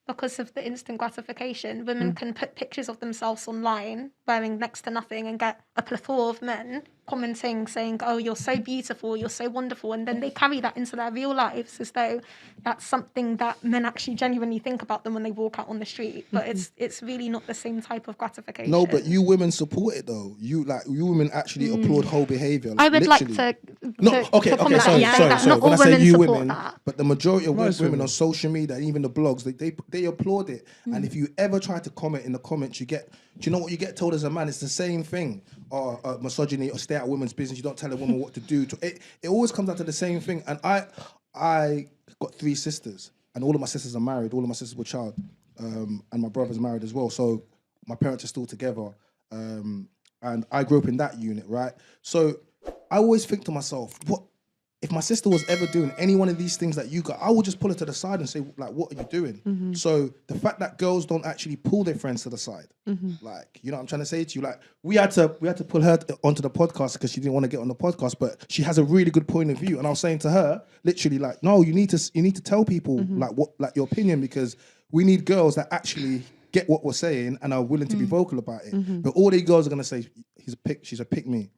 because of the instant gratification, women can put pictures of themselves online wearing next to nothing and get a plethora of men commenting, saying, oh, you're so beautiful, you're so wonderful. And then they carry that into their real lives as though that's something that men actually genuinely think about them when they walk out on the street. But it's really not the same type of gratification. No, but you women support it though. You women actually applaud whole behavior. I would literally. like No, okay, sorry. not When all I say women you support women, that. but the majority of women on social media and even the blogs, they applaud it. And if you ever try to comment in the comments, do you know what you get told as a man? It's the same thing. Or misogyny, or stay out of women's business. You don't tell a woman what to do. It always comes down to the same thing. And I got 3 sisters, and all of my sisters are married. All of my sisters were child, and my brother's married as well. So my parents are still together. And I grew up in that unit, right? So I always think to myself, what if my sister was ever doing any one of these things that you got, I would just pull her to the side and say, like, what are you doing? So the fact that girls don't actually pull their friends to the side, like, you know what I'm trying to say to you? Like, we had to pull her onto the podcast because she didn't want to get on the podcast, but she has a really good point of view. And I was saying to her, literally, like, no, you need to tell people like your opinion, because we need girls that actually get what we're saying and are willing to be vocal about it. But all these girls are going to say, she's a pick me.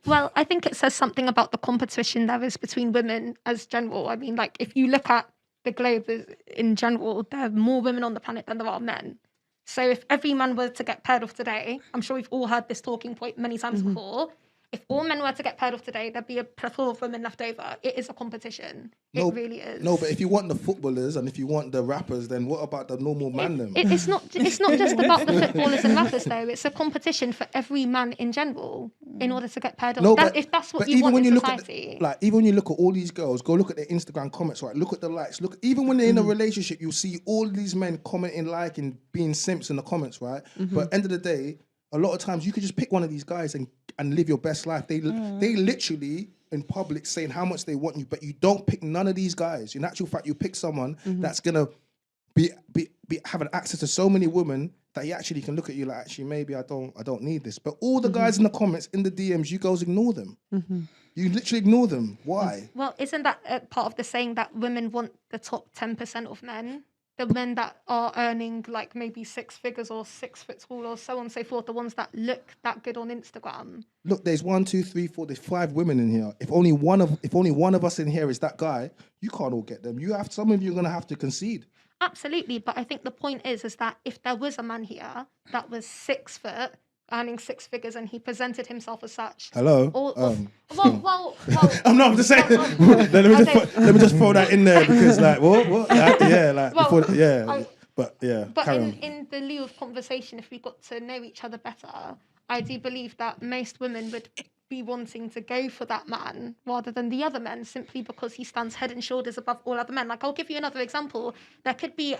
Well, I think it says something about the competition there is between women as general. I mean, like, if you look at the globe in general, there are more women on the planet than there are men. So if every man were to get paired off today, I'm sure we've all heard this talking point many times before. If all men were to get paired off today, there'd be a plethora of women left over. It is a competition. It really is. No, but if you want the footballers and if you want the rappers, then what about the normal man then? It's not just about the footballers and rappers, though. It's a competition for every man in general in order to get paired off. No, if that's what you want in society. Even when you look at all these girls, go look at their Instagram comments, right? Look at the likes. Even when they're in a relationship, you'll see all these men commenting, liking, being simps in the comments, right? But end of the day, a lot of times you could just pick one of these guys and live your best life. They literally in public saying how much they want you, but you don't pick none of these guys. In actual fact, you pick someone that's gonna be having access to so many women that he actually can look at you like, actually, maybe I don't need this. But all the guys in the comments, in the DMs, you girls ignore them. You literally ignore them. Why? Well, isn't that part of the saying that women want the top 10% of men? The men that are earning like maybe 6 figures or 6 foot tall or so on and so forth, the ones that look that good on Instagram. Look, there's 1, 2, 3, 4, there's 5 women in here. If only one of us in here is that guy, you can't all get them. Some of you are gonna have to concede. Absolutely, but I think the point is that if there was a man here that was 6 foot, earning 6 figures, and he presented himself as such. Hello. Well. I'm just saying. Let me just throw that in there because, like, what? But in the lieu of conversation, if we got to know each other better, I do believe that most women would be wanting to go for that man rather than the other men, simply because he stands head and shoulders above all other men. Like, I'll give you another example. There could be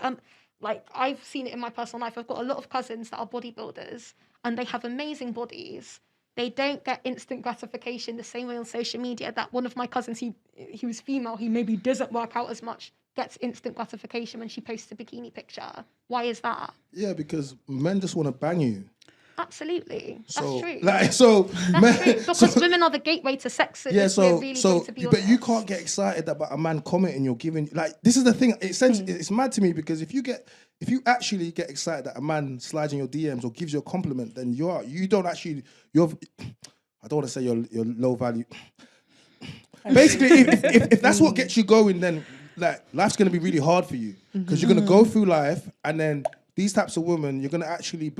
like, I've seen it in my personal life. I've got a lot of cousins that are bodybuilders and they have amazing bodies. They don't get instant gratification the same way on social media that one of my cousins, he was female, he maybe doesn't work out as much, gets instant gratification when she posts a bikini picture. Why is that? Yeah, because men just want to bang you. Absolutely. So, that's true. That's true. Because women are the gateway to sex. Yeah, but you can't get excited about a man commenting you're giving. Like, this is the thing. It's mad to me because if you actually get excited that a man slides in your DMs or gives you a compliment, then you're I don't want to say you're low value. Basically, if that's what gets you going, then like life's gonna be really hard for you because you're gonna go through life and then these types of women, you're gonna actually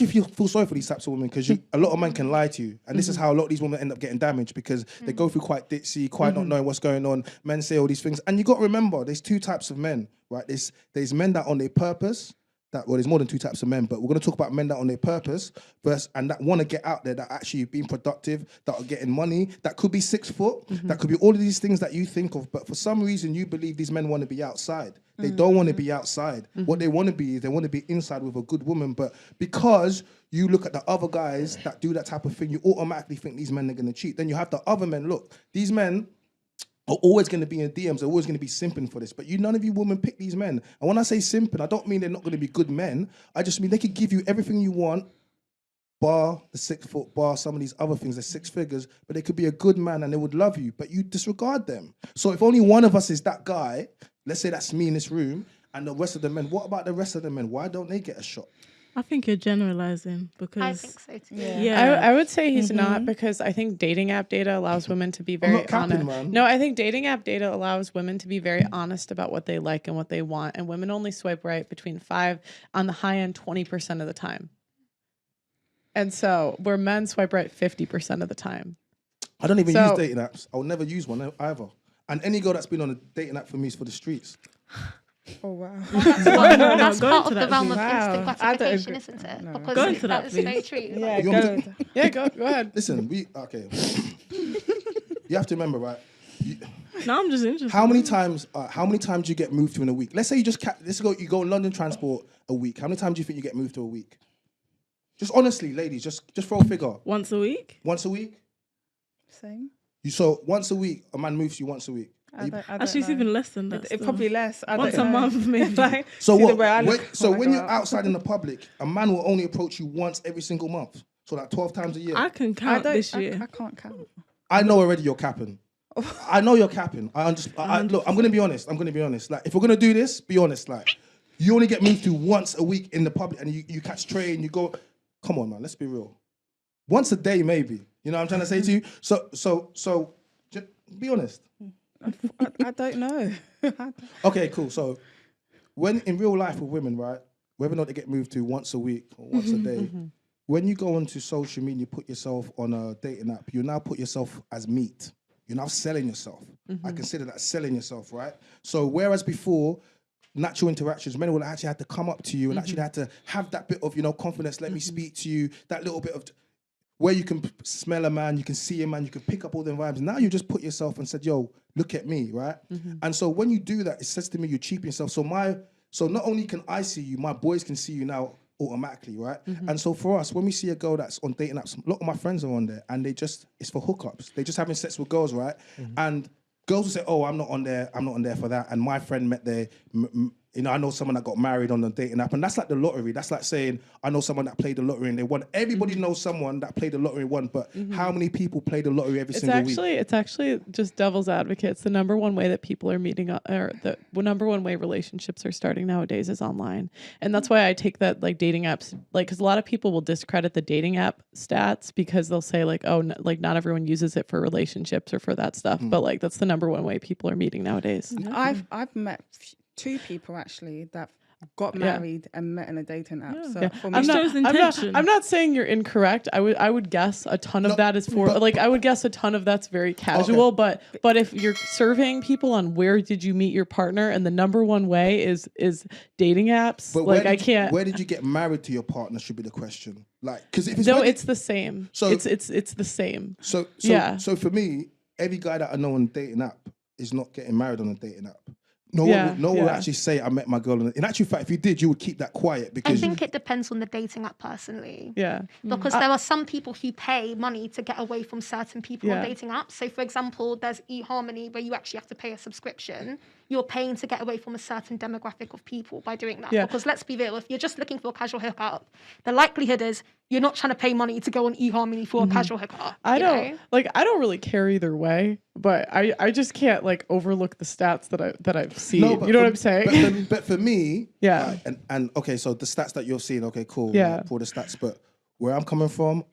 feel sorry for these types of women because a lot of men can lie to you, and this is how a lot of these women end up getting damaged because they go through quite ditzy, quite not knowing what's going on. Men say all these things, and you got to remember, there's 2 types of men, right? There's men that are on their purpose. There's more than 2 types of men, but we're going to talk about men that are on their purpose first and that want to get out there, that actually being productive, that are getting money, that could be 6 foot, that could be all of these things that you think of, but for some reason you believe these men want to be outside. They don't want to be outside. What they want to be is they want to be inside with a good woman, but because you look at the other guys that do that type of thing, you automatically think these men are going to cheat. Then you have the other men, look, these men are always going to be in DMs, they're always going to be simping for this. But none of you women pick these men. And when I say simping, I don't mean they're not going to be good men. I just mean they could give you everything you want, bar the 6 foot, bar some of these other things, they're 6 figures, but they could be a good man and they would love you, but you disregard them. So if only one of us is that guy, let's say that's me in this room, And the rest of the men, what about the rest of the men? Why don't they get a shot? I think you're generalizing because I think so too. Yeah. I would say he's not, because I think dating app data allows women to be very not capping, honest. man. No, I think dating app data allows women to be very honest about what they like and what they want. And women only swipe right between 5 on the high end 20% of the time. And so where men swipe right 50% of the time. I don't even use dating apps. I'll never use one either. And any girl that's been on a dating app for me is for the streets. Oh wow. That's go part into of the that, realm please. of Wow. instant I don't gratification, agree. isn't it? No. Because Go into that, that is so please. true. Yeah, You want me go. Yeah, go ahead. Listen, okay. You have to remember, right? No, I'm just interested. How many times do you get moved to in a week? Let's say you just you go on London Transport a week. How many times do you think you get moved to a week? Just honestly, ladies, just throw a figure. Once a week? Once a week? Same. So once a week, a man moves you once a week. I don't Actually, it's know. even less than that. It still. probably less. I Once don't a know. month, maybe. Like, So see what? the way I look So when I when go you're out. outside in the public, a man will only approach you once every single month. So like 12 times a year. I can I count don't. this year. I can't count. I know already you're capping. I know you're capping. Look, I'm gonna be honest. Like, if we're gonna do this, be honest. Like, you only get moved to once a week in the public, and you catch train. You go. Come on, man. Let's be real. Once a day, maybe. You know what I'm trying to say to you. So, just be honest. I don't know. Okay, cool. So, when in real life with women, right, whether or not they get moved to once a week or once a day, when you go onto social media, you put yourself on a dating app. You now put yourself as meat. You're now selling yourself. I consider that selling yourself, right? So whereas before, natural interactions, men would actually have to come up to you and actually had to have that bit of, confidence. Let me speak to you. That little bit of where you can smell a man, you can see a man, you can pick up all the vibes. Now you just put yourself and said, yo, look at me, right? And so when you do that, it says to me, you cheapen yourself. So not only can I see you, my boys can see you now automatically, right? And so for us, when we see a girl that's on dating apps, a lot of my friends are on there and it's for hookups. They're just having sex with girls, right? And girls will say, oh, I'm not on there for that. And my friend met their, I know someone that got married on the dating app, and that's like the lottery. That's like saying, I know someone that played the lottery and they won. Everybody knows someone that played the lottery and won, but how many people play the lottery every single week? It's actually just devil's advocate. It's the number one way that people are meeting, or the number one way relationships are starting nowadays is online. And that's why I take that, like, dating apps, like, because a lot of people will discredit the dating app stats because they'll say, like, oh, like, not everyone uses it for relationships or for that stuff. But, like, that's the number one way people are meeting nowadays. I've met 2 people actually that got married and met in a dating app. So for me, I'm not saying you're incorrect. I would guess a ton of that is for I would guess a ton of that's very casual. Okay. But if you're surveying people on where did you meet your partner, and the number one way is dating apps, But like, I can't. Where did you get married to your partner should be the question. Like, because if it's it's the same. So it's the same. So for me, every guy that I know on a dating app is not getting married on a dating app. No one will actually say I met my girl. In actual fact, if you did, you would keep that quiet because I think it depends on the dating app personally. Yeah. Because there are some people who pay money to get away from certain people on dating apps. So, for example, there's eHarmony where you actually have to pay a subscription. You're paying to get away from a certain demographic of people by doing that. Yeah. Because let's be real, if you're just looking for a casual hookup, the likelihood is you're not trying to pay money to go on eHarmony for a casual hookup. I don't really care either way, but I just can't, like, overlook the stats that I've seen. No, you know what I'm saying? But for me, Yeah. And okay, so the stats that you're seeing, okay, cool. Yeah. For the stats, but where I'm coming from,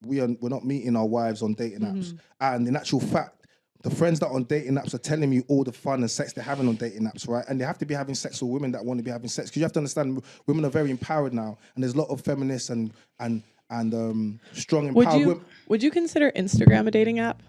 we're not meeting our wives on dating apps, and in actual fact, the friends that are on dating apps are telling me all the fun and sex they're having on dating apps, right? And they have to be having sex with women that want to be having sex, because you have to understand women are very empowered now, and there's a lot of feminists and strong empowered women. Would you consider Instagram a dating app?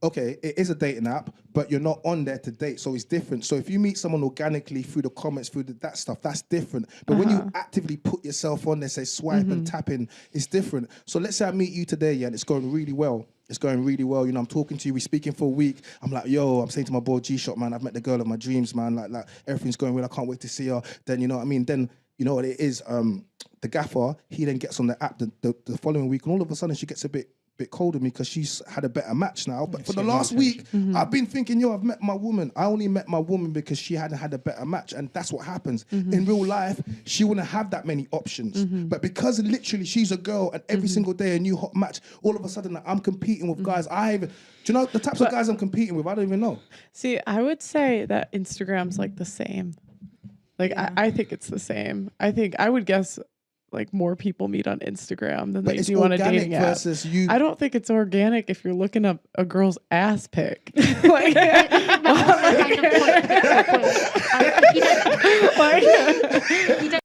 Okay, it is a dating app, but you're not on there to date, so it's different. So if you meet someone organically through the comments, through that stuff, that's different. But when you actively put yourself on there, say swipe and tap in, it's different. So let's say I meet you today, and it's going really well. I'm talking to you, we're speaking for a week. I'm like, yo, I'm saying to my boy G-Shot, man, I've met the girl of my dreams, man. Like everything's going well, I can't wait to see her. Then, you know what I mean? Then, you know what it is? The gaffer, he then gets on the app the following week, and all of a sudden she gets a bit cold with me because she's had a better match now. But for the last week, I've been thinking, yo, I've met my woman. I only met my woman because she hadn't had a better match. And that's what happens. In real life, she wouldn't have that many options. But because literally she's a girl and every single day a new hot match, all of a sudden I'm competing with guys. Do you know the types of guys I'm competing with? I don't even know. See, I would say that Instagram's like the same. Like I think it's the same. I think I would guess like more people meet on Instagram than they do on a dating app. Versus you. I don't think it's organic if you're looking up a girl's ass pic.